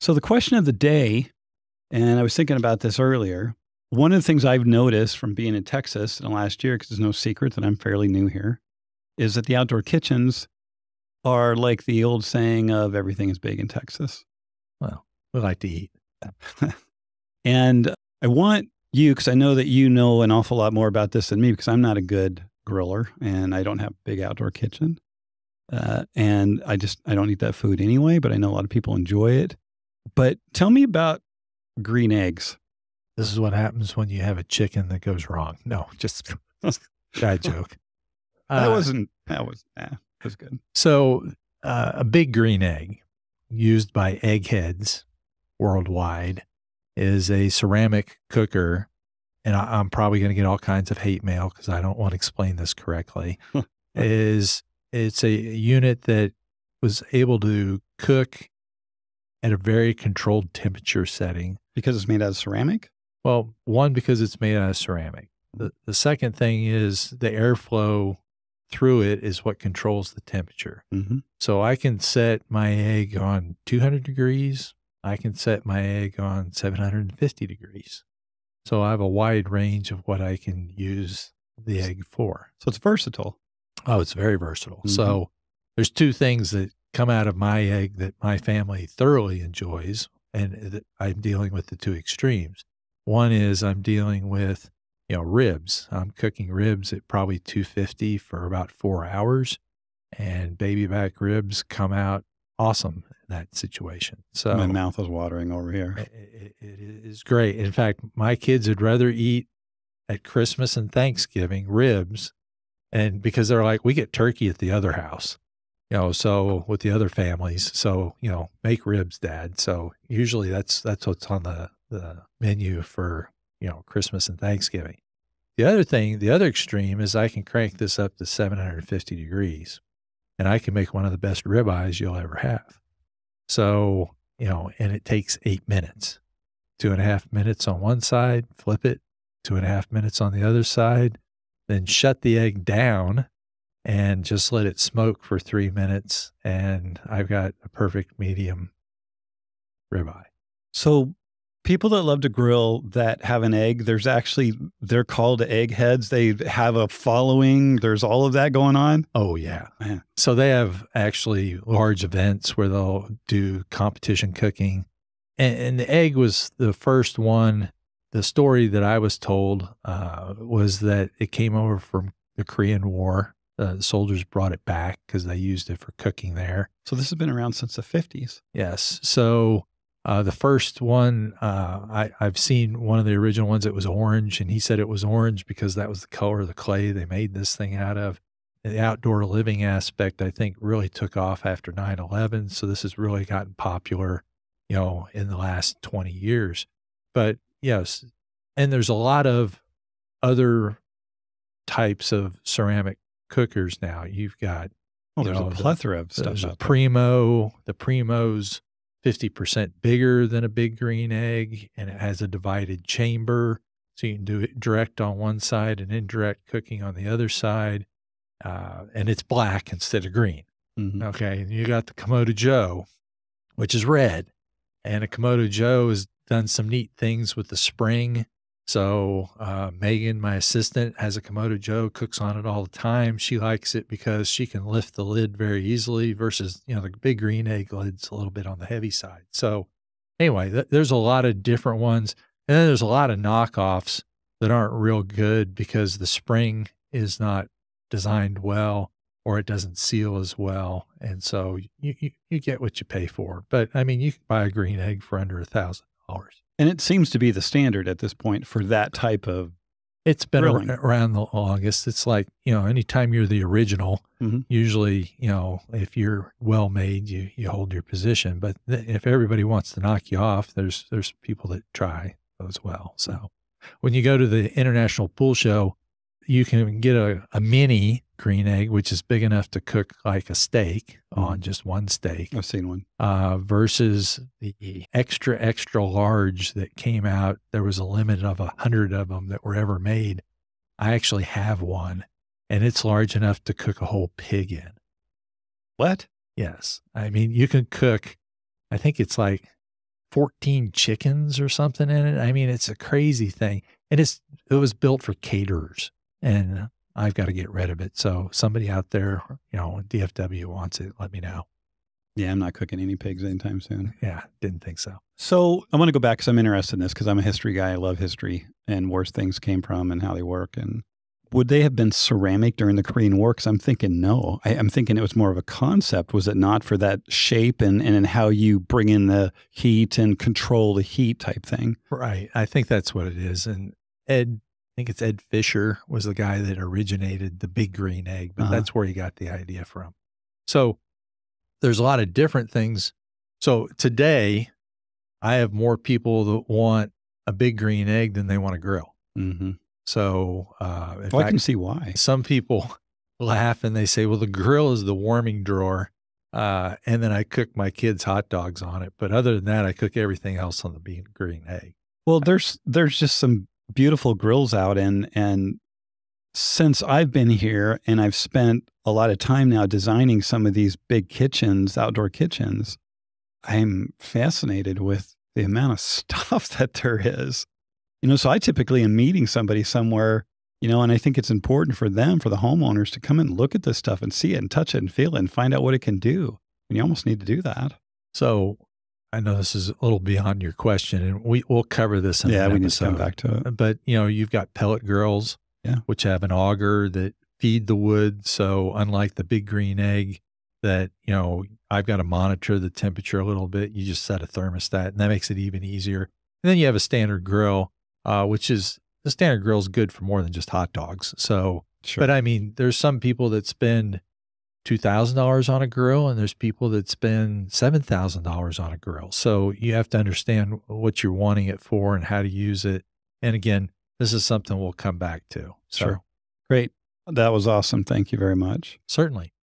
So the question of the day, and I was thinking about this earlier, one of the things I've noticed from being in Texas in the last year, because it's no secret that I'm fairly new here, is that the outdoor kitchens are like the old saying of everything is big in Texas. Well, we like to eat. And I want you, because I know that you know an awful lot more about this than me, because I'm not a good griller and I don't have a big outdoor kitchen. And I don't eat that food anyway, but I know a lot of people enjoy it. But tell me about green eggs. This is what happens when you have a chicken that goes wrong. No, just bad joke. That was good. So a big green egg used by eggheads worldwide is a ceramic cooker. And I'm probably going to get all kinds of hate mail because I don't want to explain this correctly. It's a unit that was able to cook at a very controlled temperature setting. Because it's made out of ceramic? Well, one, because it's made out of ceramic. The second thing is the airflow through it is what controls the temperature. Mm-hmm. So I can set my egg on 200 degrees. I can set my egg on 750 degrees. So I have a wide range of what I can use the egg for. So it's versatile. Oh, it's very versatile. Mm-hmm. So there's two things that come out of my egg that my family thoroughly enjoys, and that I'm dealing with the two extremes. One is I'm dealing with, ribs. I'm cooking ribs at probably 250 for about 4 hours, and baby back ribs come out awesome in that situation. So my mouth is watering over here. It is great. In fact, my kids would rather eat at Christmas and Thanksgiving ribs, and because they're like, we get turkey at the other house. So with the other families, so, make ribs, Dad. So usually that's what's on the menu for, Christmas and Thanksgiving. The other extreme is I can crank this up to 750 degrees and I can make one of the best ribeyes you'll ever have. So, and it takes 8 minutes, 2.5 minutes on one side, flip it, 2.5 minutes on the other side, then shut the egg down and just let it smoke for 3 minutes, and I've got a perfect medium ribeye. So people that love to grill that have an egg, they're called eggheads. They have a following. There's all of that going on. Oh, yeah. Man. So they have actually large events where they'll do competition cooking. And the egg was the first one. The story that I was told was that it came over from the Korean War. The soldiers brought it back because they used it for cooking there. So this has been around since the 50s. Yes. So the first one, I've seen one of the original ones. It was orange, and he said it was orange because that was the color of the clay they made this thing out of. And the outdoor living aspect, I think, really took off after 9/11. So this has really gotten popular, in the last 20 years. But yes, and there's a lot of other types of ceramic cookers now. You've got, there's a plethora of stuff. There's a Primo. The Primo's 50% bigger than a big green egg, and it has a divided chamber. So you can do it direct on one side and indirect cooking on the other side. And it's black instead of green. Mm-hmm. Okay. And you got the Komodo Joe, which is red. And a Komodo Joe has done some neat things with the spring. So Megan, my assistant, has a Komodo Joe, cooks on it all the time. She likes it because she can lift the lid very easily versus, the big green egg lid's a little bit on the heavy side. So anyway, there's a lot of different ones. And then there's a lot of knockoffs that aren't real good because the spring is not designed well or it doesn't seal as well. And so you get what you pay for. But I mean, you can buy a green egg for under $1,000. And it seems to be the standard at this point for that type of It's been grilling. around the longest. It's like, anytime you're the original, Mm-hmm. usually, if you're well made, you hold your position. But if everybody wants to knock you off, there's people that try as well. So when you go to the International Pool Show, you can get a mini green egg, which is big enough to cook like a steak on just one steak. I've seen one. Versus the extra, extra large that came out. There was a limit of 100 of them that were ever made. I actually have one, and it's large enough to cook a whole pig in. What? Yes. I mean, you can cook, I think it's like 14 chickens or something in it. I mean, it's a crazy thing. And it was built for caterers, and I've got to get rid of it. So somebody out there, DFW wants it, let me know. Yeah, I'm not cooking any pigs anytime soon. Yeah, didn't think so. So I want to go back because I'm interested in this because I'm a history guy. I love history and where things came from and how they work. And would they have been ceramic during the Korean War? Because I'm thinking no. I'm thinking it was more of a concept. Was it not for that shape and how you bring in the heat and control the heat type thing? Right. I think that's what it is. And I think it's Ed Fisher was the guy that originated the big green egg, but that's where he got the idea from. So there's a lot of different things. So today I have more people that want a big green egg than they want a grill. Mm-hmm. So, I can see why. Some people laugh and they say, well, the grill is the warming drawer. And then I cook my kids' hot dogs on it. But other than that, I cook everything else on the big green egg. Well, there's just some beautiful grills out. And since I've been here and I've spent a lot of time now designing some of these big kitchens, outdoor kitchens, I'm fascinated with the amount of stuff that there is. So I typically am meeting somebody somewhere, and I think it's important for them, for the homeowners, to come and look at this stuff and see it and touch it and feel it and find out what it can do. And you almost need to do that. So I know this is a little beyond your question, and we'll cover this in an episode. We need to come back to it. But, you've got pellet grills, which have an auger that feed the wood. So unlike the big green egg that, I've got to monitor the temperature a little bit, you just set a thermostat, and that makes it even easier. And then you have a standard grill, which is the standard grill is good for more than just hot dogs. So, sure. But I mean, there's some people that spend $2,000 on a grill, and there's people that spend $7,000 on a grill. So you have to understand what you're wanting it for and how to use it. And again, this is something we'll come back to. So. Sure. Great. That was awesome. Thank you very much. Certainly.